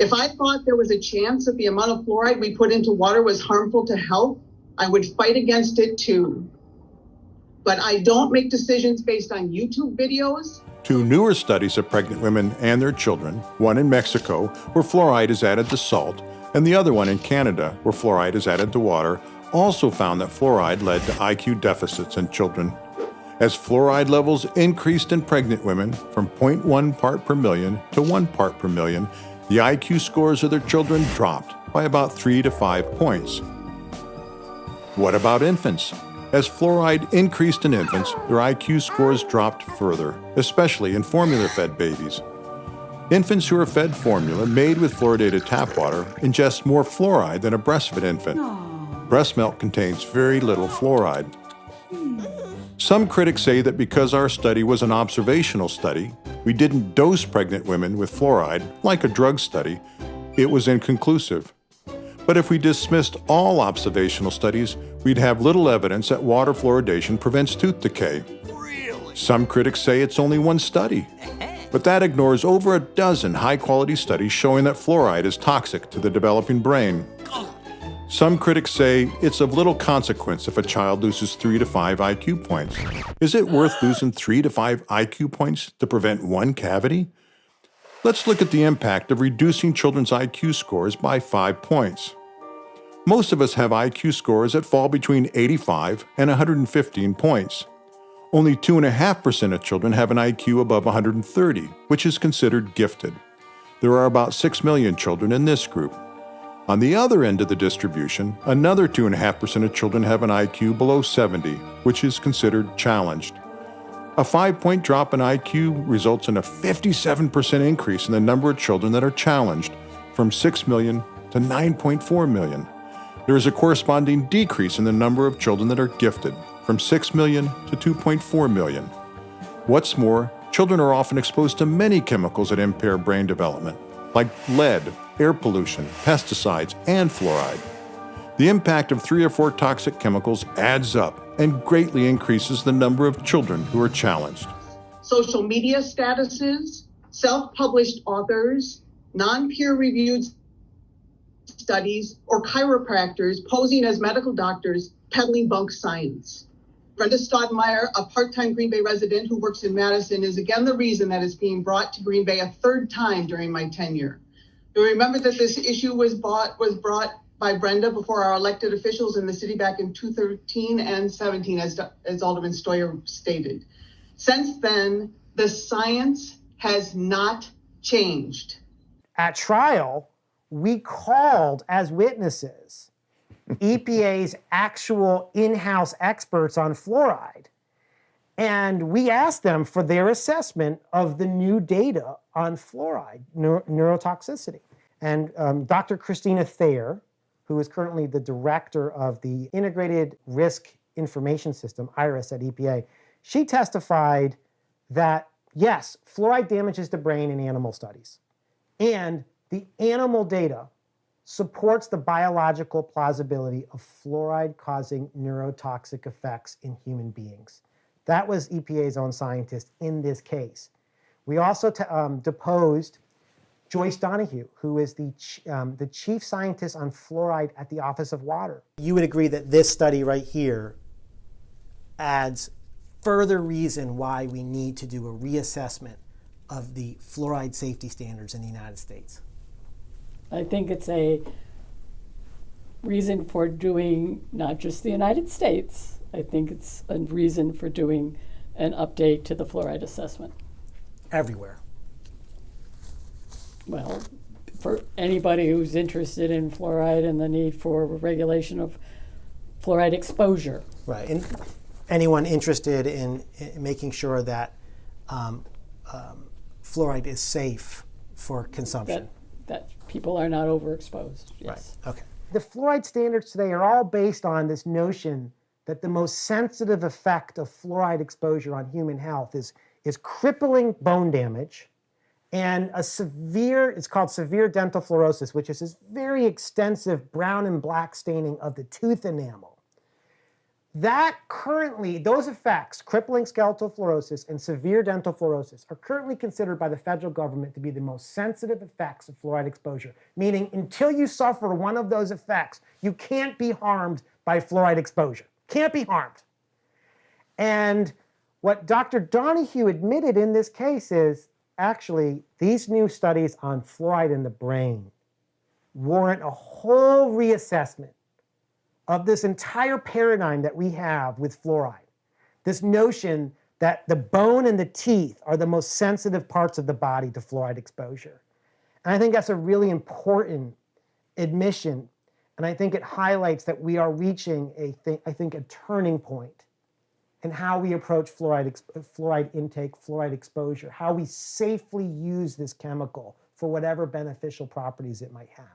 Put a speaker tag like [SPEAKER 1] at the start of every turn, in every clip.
[SPEAKER 1] If I thought there was a chance that the amount of fluoride we put into water was harmful to health, I would fight against it too. But I don't make decisions based on YouTube videos.
[SPEAKER 2] 2 newer studies of pregnant women and their children, one in Mexico, where fluoride is added to salt, and the other one in Canada, where fluoride is added to water, also found that fluoride led to IQ deficits in children. As fluoride levels increased in pregnant women from 0.1 part per million to 1 part per million, the IQ scores of their children dropped by about 3 to 5 points. What about infants? As fluoride increased in infants, their IQ scores dropped further, especially in formula-fed babies. Infants who are fed formula made with fluoridated tap water ingest more fluoride than a breastfed infant. Breast milk contains very little fluoride. Some critics say that because our study was an observational study, we didn't dose pregnant women with fluoride like a drug study, it was inconclusive. But if we dismissed all observational studies, we'd have little evidence that water fluoridation prevents tooth decay. Really? Some critics say it's only one study, but that ignores over a dozen high-quality studies showing that fluoride is toxic to the developing brain. Some critics say it's of little consequence if a child loses 3 to 5 IQ points. Is it worth losing 3 to 5 IQ points to prevent one cavity? Let's look at the impact of reducing children's IQ scores by 5 points. Most of us have IQ scores that fall between 85 and 115 points. Only 2.5% of children have an IQ above 130, which is considered gifted. There are about 6 million children in this group. On the other end of the distribution, another 2.5% of children have an IQ below 70, which is considered challenged. A 5-point drop in IQ results in a 57% increase in the number of children that are challenged, from 6 million to 9.4 million. There is a corresponding decrease in the number of children that are gifted, from 6 million to 2.4 million. What's more, children are often exposed to many chemicals that impair brain development, like lead, air pollution, pesticides, and fluoride. The impact of 3 or 4 toxic chemicals adds up and greatly increases the number of children who are challenged.
[SPEAKER 1] Social media statuses, self-published authors, non-peer-reviewed studies, or chiropractors posing as medical doctors peddling bunk science. Brenda Stodmeyer, a part-time Green Bay resident who works in Madison, is again the reason that it's being brought to Green Bay a 3rd time during my tenure. You'll remember that this issue was brought by Brenda before our elected officials in the city back in 2013 and 17, as Alderman Stoyer stated. Since then, the science has not changed.
[SPEAKER 3] At trial, we called as witnesses EPA's actual in-house experts on fluoride, and we asked them for their assessment of the new data on fluoride, neurotoxicity. And Dr. Christina Thayer, who is currently the director of the Integrated Risk Information System, IRIS at EPA, she testified that, yes, fluoride damages the brain in animal studies, and the animal data supports the biological plausibility of fluoride causing neurotoxic effects in human beings. That was EPA's own scientist in this case. We also deposed Joyce Donahue, who is the chief scientist on fluoride at the Office of Water. You would agree that this study right here adds further reason why we need to do a reassessment of the fluoride safety standards in the United States.
[SPEAKER 4] I think it's a reason for doing not just the United States, I think it's a reason for doing an update to the fluoride assessment.
[SPEAKER 3] Everywhere.
[SPEAKER 4] Well, for anybody who's interested in fluoride and the need for regulation of fluoride exposure.
[SPEAKER 3] Right, and anyone interested in making sure that fluoride is safe for consumption.
[SPEAKER 4] That people are not overexposed, yes.
[SPEAKER 3] Right, okay. The fluoride standards today are all based on this notion that the most sensitive effect of fluoride exposure on human health is crippling bone damage and it's called severe dental fluorosis, which is this very extensive brown and black staining of the tooth enamel. That currently, those effects, crippling skeletal fluorosis and severe dental fluorosis, are currently considered by the federal government to be the most sensitive effects of fluoride exposure, meaning until you suffer one of those effects, you can't be harmed by fluoride exposure. Can't be harmed. And what Dr. Donahue admitted in this case is, actually, these new studies on fluoride in the brain warrant a whole reassessment of this entire paradigm that we have with fluoride. This notion that the bone and the teeth are the most sensitive parts of the body to fluoride exposure. And I think that's a really important admission. And I think it highlights that we are reaching a turning point in how we approach fluoride intake, fluoride exposure, how we safely use this chemical for whatever beneficial properties it might have.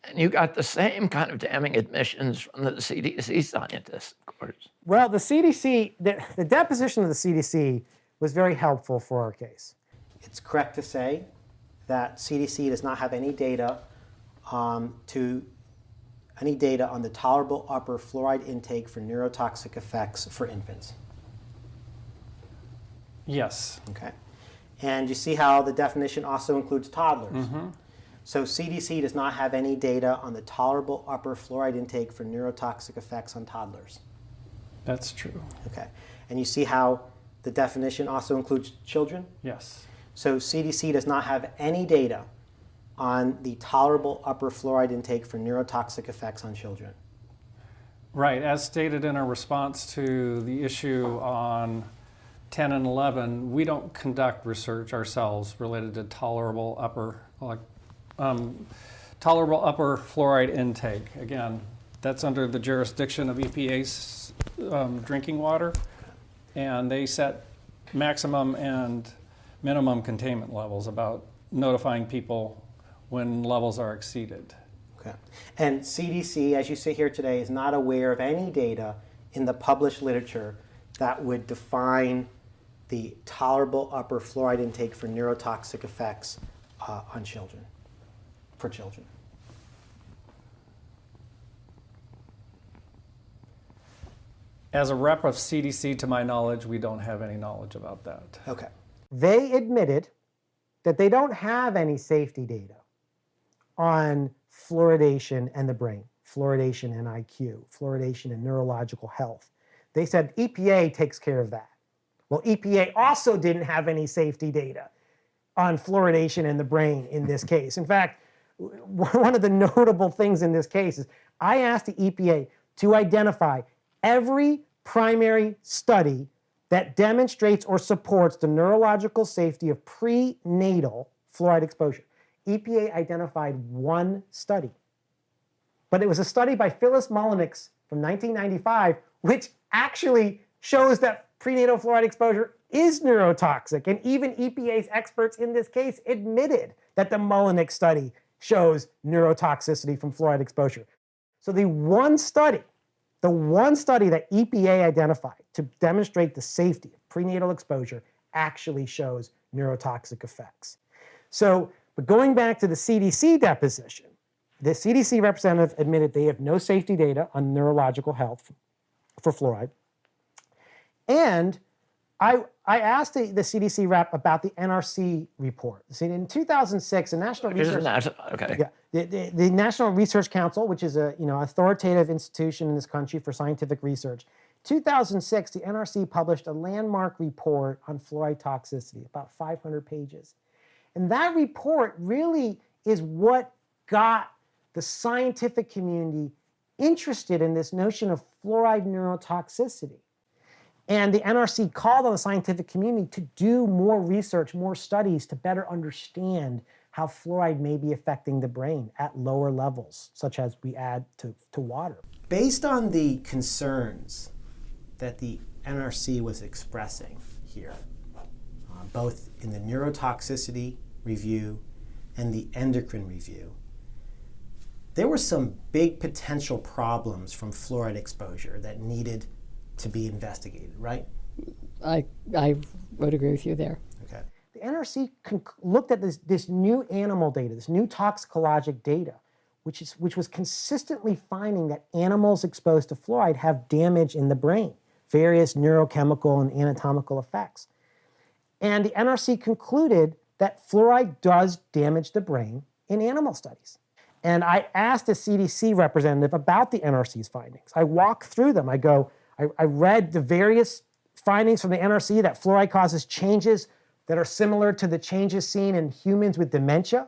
[SPEAKER 5] And you got the same kind of damning admissions from the CDC scientists, of course.
[SPEAKER 3] Well, the CDC, the deposition of the CDC was very helpful for our case. It's correct to say that CDC does not have any data on the tolerable upper fluoride intake for neurotoxic effects for infants.
[SPEAKER 6] Yes.
[SPEAKER 3] Okay. And you see how the definition also includes toddlers.
[SPEAKER 6] Mm-hmm.
[SPEAKER 3] So CDC does not have any data on the tolerable upper fluoride intake for neurotoxic effects on toddlers.
[SPEAKER 6] That's true.
[SPEAKER 3] Okay. And you see how the definition also includes children?
[SPEAKER 6] Yes.
[SPEAKER 3] So CDC does not have any data on the tolerable upper fluoride intake for neurotoxic effects on children.
[SPEAKER 6] Right. As stated in our response to the issue on 10 and 11, we don't conduct research ourselves related to tolerable upper fluoride intake. Again, that's under the jurisdiction of EPA's drinking water, and they set maximum and minimum containment levels about notifying people when levels are exceeded.
[SPEAKER 3] Okay. And CDC, as you sit here today, is not aware of any data in the published literature that would define the tolerable upper fluoride intake for neurotoxic effects on children, for children.
[SPEAKER 6] As a rep of CDC, to my knowledge, we don't have any knowledge about that.
[SPEAKER 3] Okay. They admitted that they don't have any safety data on fluoridation and the brain, fluoridation and IQ, fluoridation and neurological health. They said EPA takes care of that. Well, EPA also didn't have any safety data on fluoridation in the brain in this case. In fact, one of the notable things in this case is I asked the EPA to identify every primary study that demonstrates or supports the neurological safety of prenatal fluoride exposure. EPA identified one study, but it was a study by Phyllis Mullenix from 1995, which actually shows that prenatal fluoride exposure is neurotoxic. And even EPA's experts in this case admitted that the Mullenix study shows neurotoxicity from fluoride exposure. So the one study that EPA identified to demonstrate the safety of prenatal exposure actually shows neurotoxic effects. So, but going back to the CDC deposition, the CDC representative admitted they have no safety data on neurological health for fluoride. And I asked the CDC rep about the NRC report. See, in 2006, the National National Research Council, which is a authoritative institution in this country for scientific research, 2006, the NRC published a landmark report on fluoride toxicity, about 500 pages. And that report really is what got the scientific community interested in this notion of fluoride neurotoxicity. And the NRC called on the scientific community to do more research, more studies to better understand how fluoride may be affecting the brain at lower levels, such as we add to water. Based on the concerns that the NRC was expressing here, both in the neurotoxicity review and the endocrine review, there were some big potential problems from fluoride exposure that needed to be investigated, right?
[SPEAKER 4] I would agree with you there.
[SPEAKER 3] Okay. The NRC looked at this new animal data, this new toxicologic data, which was consistently finding that animals exposed to fluoride have damage in the brain, various neurochemical and anatomical effects. And the NRC concluded that fluoride does damage the brain in animal studies. And I asked a CDC representative about the NRC's findings. I walked through them. I read the various findings from the NRC that fluoride causes changes that are similar to the changes seen in humans with dementia.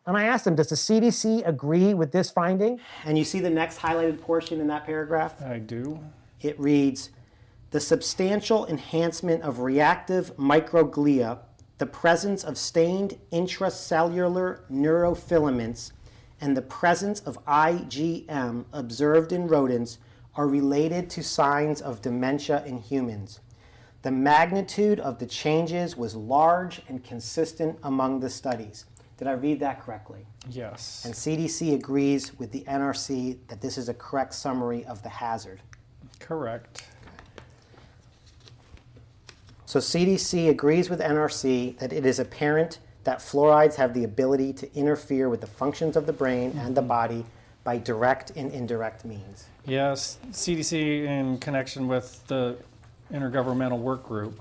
[SPEAKER 3] And I asked them, does the CDC agree with this finding? And you see the next highlighted portion in that paragraph?
[SPEAKER 6] I do.
[SPEAKER 3] It reads, the substantial enhancement of reactive microglia, the presence of stained intracellular neurofilaments, and the presence of IgM observed in rodents are related to signs of dementia in humans. The magnitude of the changes was large and consistent among the studies. Did I read that correctly?
[SPEAKER 6] Yes.
[SPEAKER 3] And CDC agrees with the NRC that this is a correct summary of the hazard.
[SPEAKER 6] Correct.
[SPEAKER 3] So CDC agrees with NRC that it is apparent that fluorides have the ability to interfere with the functions of the brain and the body by direct and indirect means.
[SPEAKER 6] Yes, CDC in connection with the Intergovernmental Work Group.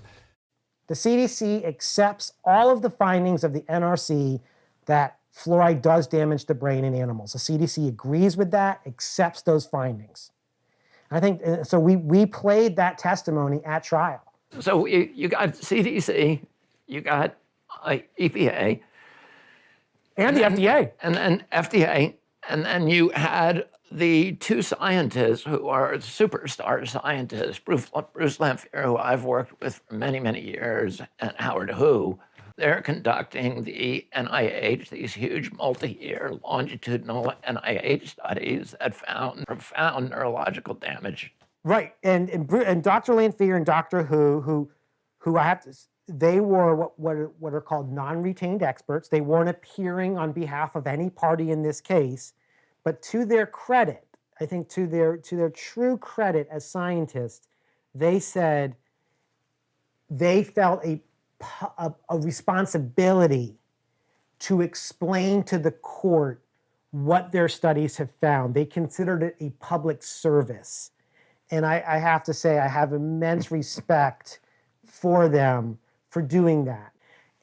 [SPEAKER 3] The CDC accepts all of the findings of the NRC that fluoride does damage the brain in animals. The CDC agrees with that, accepts those findings. I think, so we played that testimony at trial.
[SPEAKER 5] So you got CDC, you got EPA.
[SPEAKER 3] And the FDA.
[SPEAKER 5] And then FDA. And then you had the two scientists who are superstar scientists, Bruce Lanphier, who I've worked with for many, many years, and Howard Hu. They're conducting the NIH, these huge multi-year longitudinal NIH studies that found profound neurological damage.
[SPEAKER 3] Right, and Dr. Lanphier and Dr. Hu I have to, they were what are called non-retained experts. They weren't appearing on behalf of any party in this case, but to their credit, I think to their true credit as scientists, they said they felt a responsibility to explain to the court what their studies have found. They considered it a public service. And I have to say, I have immense respect for them for doing that.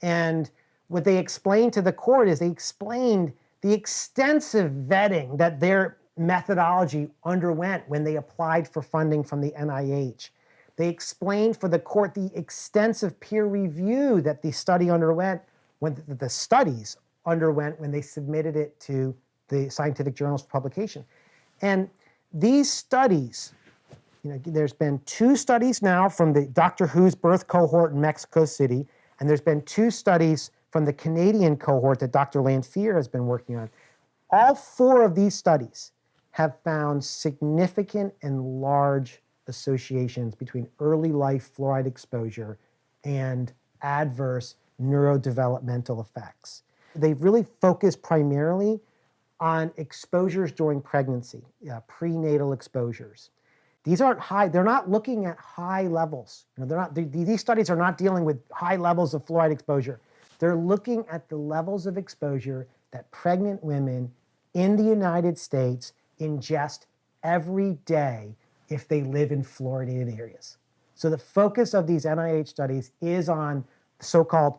[SPEAKER 3] And what they explained to the court is they explained the extensive vetting that their methodology underwent when they applied for funding from the NIH. They explained for the court the extensive peer review that the study underwent, when the studies underwent when they submitted it to the scientific journals for publication. And these studies, there's been 2 studies now from the Dr. Who's birth cohort in Mexico City, and there's been 2 studies from the Canadian cohort that Dr. Lanphier has been working on. All 4 of these studies have found significant and large associations between early life fluoride exposure and adverse neurodevelopmental effects. They've really focused primarily on exposures during pregnancy, prenatal exposures. These aren't high, they're not looking at high levels. These studies are not dealing with high levels of fluoride exposure. They're looking at the levels of exposure that pregnant women in the United States ingest every day if they live in fluoridated areas. So the focus of these NIH studies is on so-called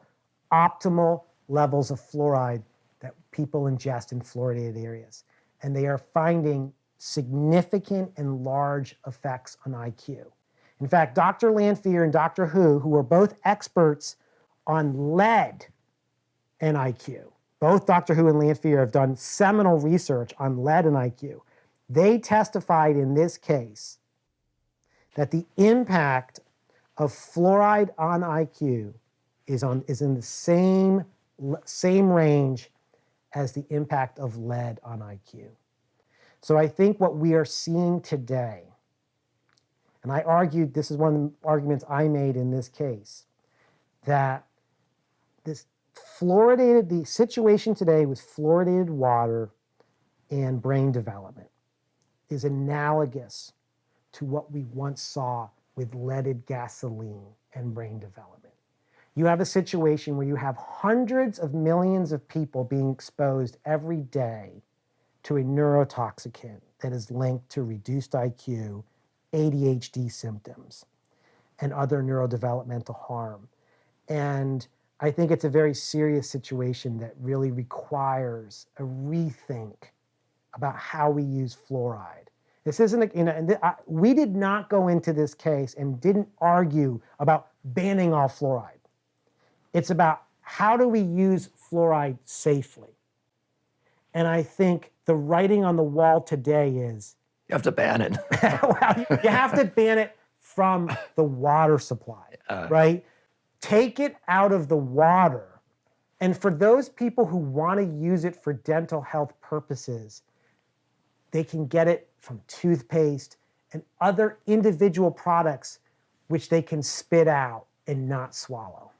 [SPEAKER 3] optimal levels of fluoride that people ingest in fluoridated areas. And they are finding significant and large effects on IQ. In fact, Dr. Lanphier and Dr. Who are both experts on lead and IQ. Both Dr. Hu and Lanphier have done seminal research on lead and IQ. They testified in this case that the impact of fluoride on IQ is in the same range as the impact of lead on IQ. So I think what we are seeing today, and I argued, this is one of the arguments I made in this case, that this the situation today with fluoridated water and brain development is analogous to what we once saw with leaded gasoline and brain development. You have a situation where you have hundreds of millions of people being exposed every day to a neurotoxicant that is linked to reduced IQ, ADHD symptoms, and other neurodevelopmental harm. And I think it's a very serious situation that really requires a rethink about how we use fluoride. This isn't, we did not go into this case and didn't argue about banning all fluoride. It's about how do we use fluoride safely? And I think the writing on the wall today is
[SPEAKER 5] You have to ban it.
[SPEAKER 3] well, you have to ban it from the water supply, right? Take it out of the water. And for those people who want to use it for dental health purposes, they can get it from toothpaste and other individual products which they can spit out and not swallow.